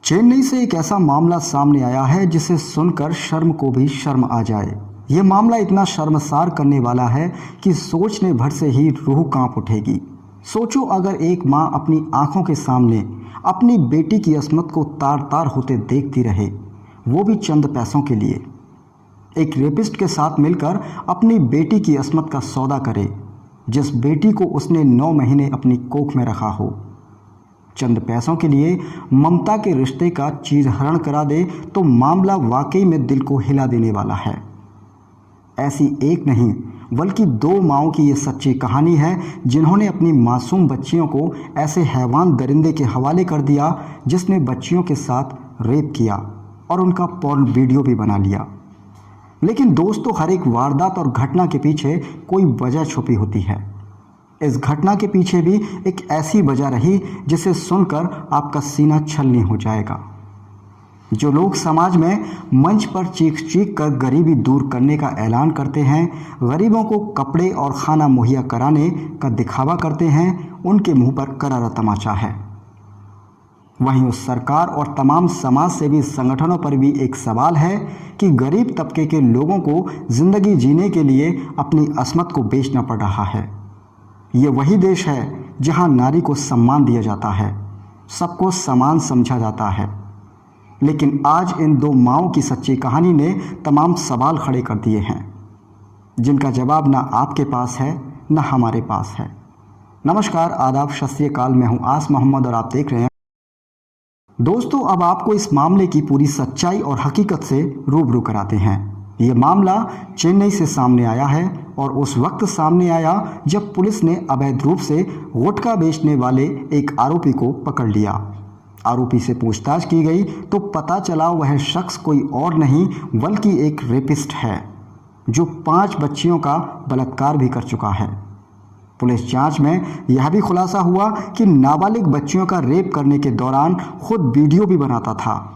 चेन्नई से एक ऐसा मामला सामने आया है जिसे सुनकर शर्म को भी शर्म आ जाए। ये मामला इतना शर्मसार करने वाला है कि सोचने भर से ही रूह कांप उठेगी। सोचो, अगर एक माँ अपनी आंखों के सामने अपनी बेटी की अस्मत को तार तार होते देखती रहे, वो भी चंद पैसों के लिए। एक रेपिस्ट के साथ मिलकर अपनी बेटी की अस्मत का सौदा करे, जिस बेटी को उसने 9 महीने अपनी कोख में रखा हो। चंद पैसों के लिए ममता के रिश्ते का चीरहरण करा दे तो मामला वाकई में दिल को हिला देने वाला है। ऐसी एक नहीं बल्कि 2 माँओं की ये सच्ची कहानी है जिन्होंने अपनी मासूम बच्चियों को ऐसे हैवान दरिंदे के हवाले कर दिया जिसने बच्चियों के साथ रेप किया और उनका पॉर्न वीडियो भी बना लिया। लेकिन दोस्तों, हर एक वारदात और घटना के पीछे कोई वजह छुपी होती है। इस घटना के पीछे भी एक ऐसी वजह रही जिसे सुनकर आपका सीना छलनी हो जाएगा। जो लोग समाज में मंच पर चीख चीख कर गरीबी दूर करने का ऐलान करते हैं, गरीबों को कपड़े और खाना मुहैया कराने का दिखावा करते हैं, उनके मुंह पर करारा तमाचा है। वहीं उस सरकार और तमाम समाज सेवी संगठनों पर भी एक सवाल है कि गरीब तबके के लोगों को जिंदगी जीने के लिए अपनी अस्मत को बेचना पड़ रहा है। ये वही देश है जहां नारी को सम्मान दिया जाता है, सबको समान समझा जाता है। लेकिन आज इन 2 माँओं की सच्ची कहानी ने तमाम सवाल खड़े कर दिए हैं, जिनका जवाब ना आपके पास है ना हमारे पास है। नमस्कार, आदाब, सत श्री अकाल। मैं हूं आस मोहम्मद और आप देख रहे हैं। दोस्तों, अब आपको इस मामले की पूरी सच्चाई और हकीकत से रूबरू कराते हैं। ये मामला चेन्नई से सामने आया है और उस वक्त सामने आया जब पुलिस ने अवैध रूप से गुटखा बेचने वाले एक आरोपी को पकड़ लिया। आरोपी से पूछताछ की गई तो पता चला वह शख्स कोई और नहीं बल्कि एक रेपिस्ट है जो 5 बच्चियों का बलात्कार भी कर चुका है। पुलिस जांच में यह भी खुलासा हुआ कि नाबालिग बच्चियों का रेप करने के दौरान खुद वीडियो भी बनाता था।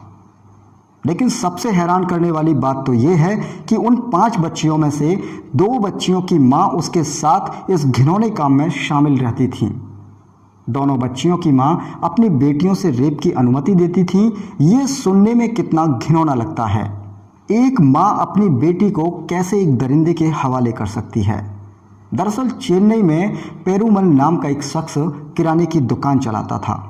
लेकिन सबसे हैरान करने वाली बात तो यह है कि उन 5 बच्चियों में से 2 बच्चियों की मां उसके साथ इस घिनौने काम में शामिल रहती थीं। दोनों बच्चियों की मां अपनी बेटियों से रेप की अनुमति देती थीं। ये सुनने में कितना घिनौना लगता है। एक मां अपनी बेटी को कैसे एक दरिंदे के हवाले कर सकती है। दरअसल चेन्नई में पेरूमल नाम का एक शख्स किराने की दुकान चलाता था।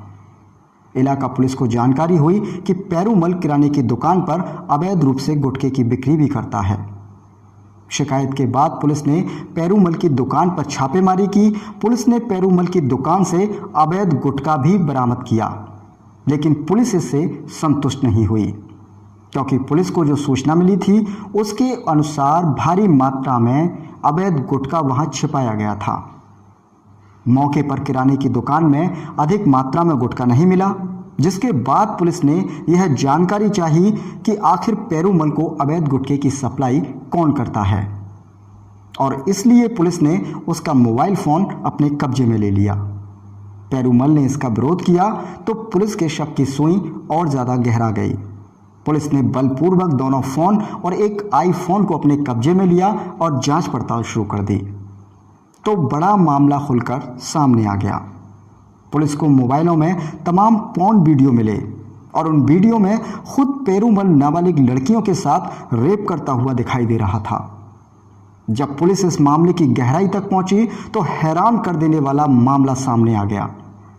इलाका पुलिस को जानकारी हुई कि पेरूमल किराने की दुकान पर अवैध रूप से गुटखे की बिक्री भी करता है। शिकायत के बाद पुलिस ने पेरूमल की दुकान पर छापेमारी की। पुलिस ने पेरूमल की दुकान से अवैध गुटखा भी बरामद किया, लेकिन पुलिस इससे संतुष्ट नहीं हुई, क्योंकि पुलिस को जो सूचना मिली थी उसके अनुसार भारी मात्रा में अवैध गुटखा वहां छिपाया गया था। मौके पर किराने की दुकान में अधिक मात्रा में गुटखा नहीं मिला, जिसके बाद पुलिस ने यह जानकारी चाही कि आखिर पेरूमल को अवैध गुटखे की सप्लाई कौन करता है, और इसलिए पुलिस ने उसका मोबाइल फ़ोन अपने कब्जे में ले लिया। पेरूमल ने इसका विरोध किया तो पुलिस के शक की सुई और ज़्यादा गहरा गई। पुलिस ने बलपूर्वक दोनों फ़ोन और एक आईफोन को अपने कब्जे में लिया और जांच पड़ताल शुरू कर दी। तो बड़ा मामला खुलकर सामने आ गया। पुलिस को मोबाइलों में तमाम पॉर्न वीडियो मिले और उन वीडियो में खुद पेरूमल नाबालिग लड़कियों के साथ रेप करता हुआ दिखाई दे रहा था। जब पुलिस इस मामले की गहराई तक पहुंची तो हैरान कर देने वाला मामला सामने आ गया।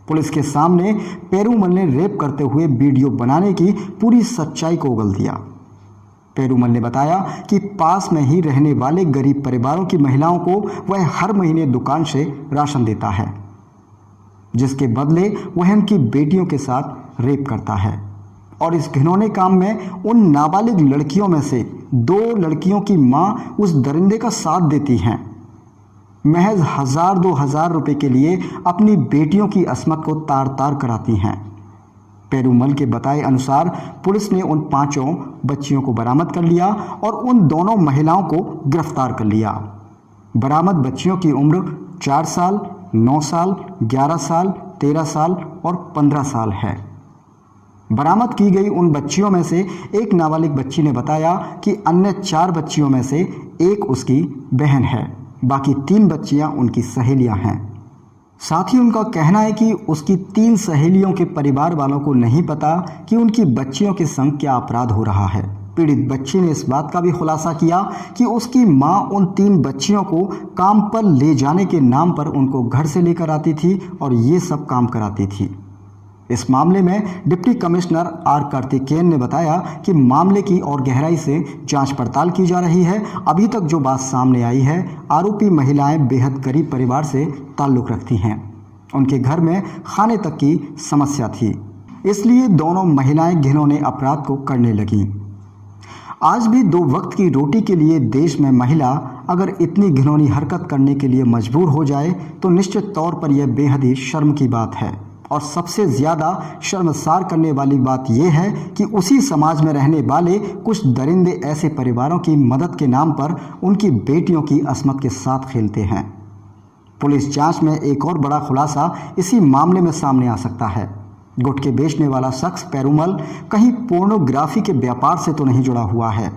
पुलिस के सामने पेरूमल ने रेप करते हुए वीडियो बनाने की पूरी सच्चाई को उगल दिया। पेरूमल ने बताया कि पास में ही रहने वाले गरीब परिवारों की महिलाओं को वह हर महीने दुकान से राशन देता है, जिसके बदले वह उनकी बेटियों के साथ रेप करता है। और इस घिनौने काम में उन नाबालिग लड़कियों में से 2 लड़कियों की मां उस दरिंदे का साथ देती हैं। महज 1000-2000 रुपए के लिए अपनी बेटियों की अस्मत को तार तार कराती हैं। पेरूमल के बताए अनुसार पुलिस ने उन 5 बच्चियों को बरामद कर लिया और उन दोनों महिलाओं को गिरफ्तार कर लिया। बरामद बच्चियों की उम्र 4 साल, 9 साल, 11 साल, 13 साल और 15 साल है। बरामद की गई उन बच्चियों में से एक नाबालिग बच्ची ने बताया कि अन्य 4 बच्चियों में से एक उसकी बहन है, बाकी 3 बच्चियां उनकी सहेलियां हैं। साथ ही उनका कहना है कि उसकी 3 सहेलियों के परिवार वालों को नहीं पता कि उनकी बच्चियों के संग क्या अपराध हो रहा है। पीड़ित बच्ची ने इस बात का भी खुलासा किया कि उसकी मां उन 3 बच्चियों को काम पर ले जाने के नाम पर उनको घर से लेकर आती थी और ये सब काम कराती थी। इस मामले में डिप्टी कमिश्नर आर कार्तिकेयन ने बताया कि मामले की और गहराई से जांच पड़ताल की जा रही है। अभी तक जो बात सामने आई है, आरोपी महिलाएं बेहद गरीब परिवार से ताल्लुक़ रखती हैं। उनके घर में खाने तक की समस्या थी, इसलिए दोनों महिलाएं घिनौने अपराध को करने लगीं। आज भी 2 वक्त की रोटी के लिए देश में महिला अगर इतनी घिनौनी हरकत करने के लिए मजबूर हो जाए तो निश्चित तौर पर यह बेहद ही शर्म की बात है। और सबसे ज़्यादा शर्मसार करने वाली बात यह है कि उसी समाज में रहने वाले कुछ दरिंदे ऐसे परिवारों की मदद के नाम पर उनकी बेटियों की अस्मत के साथ खेलते हैं। पुलिस जांच में एक और बड़ा खुलासा इसी मामले में सामने आ सकता है। गुटखे बेचने वाला शख्स पेरूमल कहीं पोर्नोग्राफी के व्यापार से तो नहीं जुड़ा हुआ है।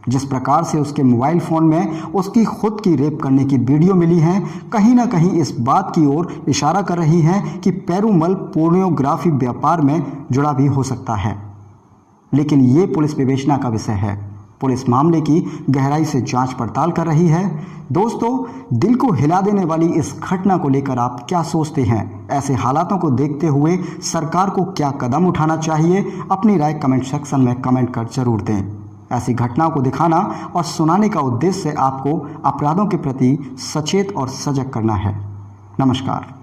जिस प्रकार से उसके मोबाइल फ़ोन में उसकी खुद की रेप करने की वीडियो मिली है, कहीं ना कहीं इस बात की ओर इशारा कर रही है कि पेरूमल पोर्नोग्राफी व्यापार में जुड़ा भी हो सकता है। लेकिन ये पुलिस विवेचना का विषय है। पुलिस मामले की गहराई से जांच पड़ताल कर रही है। दोस्तों, दिल को हिला देने वाली इस घटना को लेकर आप क्या सोचते हैं? ऐसे हालातों को देखते हुए सरकार को क्या कदम उठाना चाहिए? अपनी राय कमेंट सेक्शन में कमेंट कर जरूर दें। ऐसी घटनाओं को दिखाना और सुनाने का उद्देश्य आपको अपराधों के प्रति सचेत और सजग करना है। नमस्कार।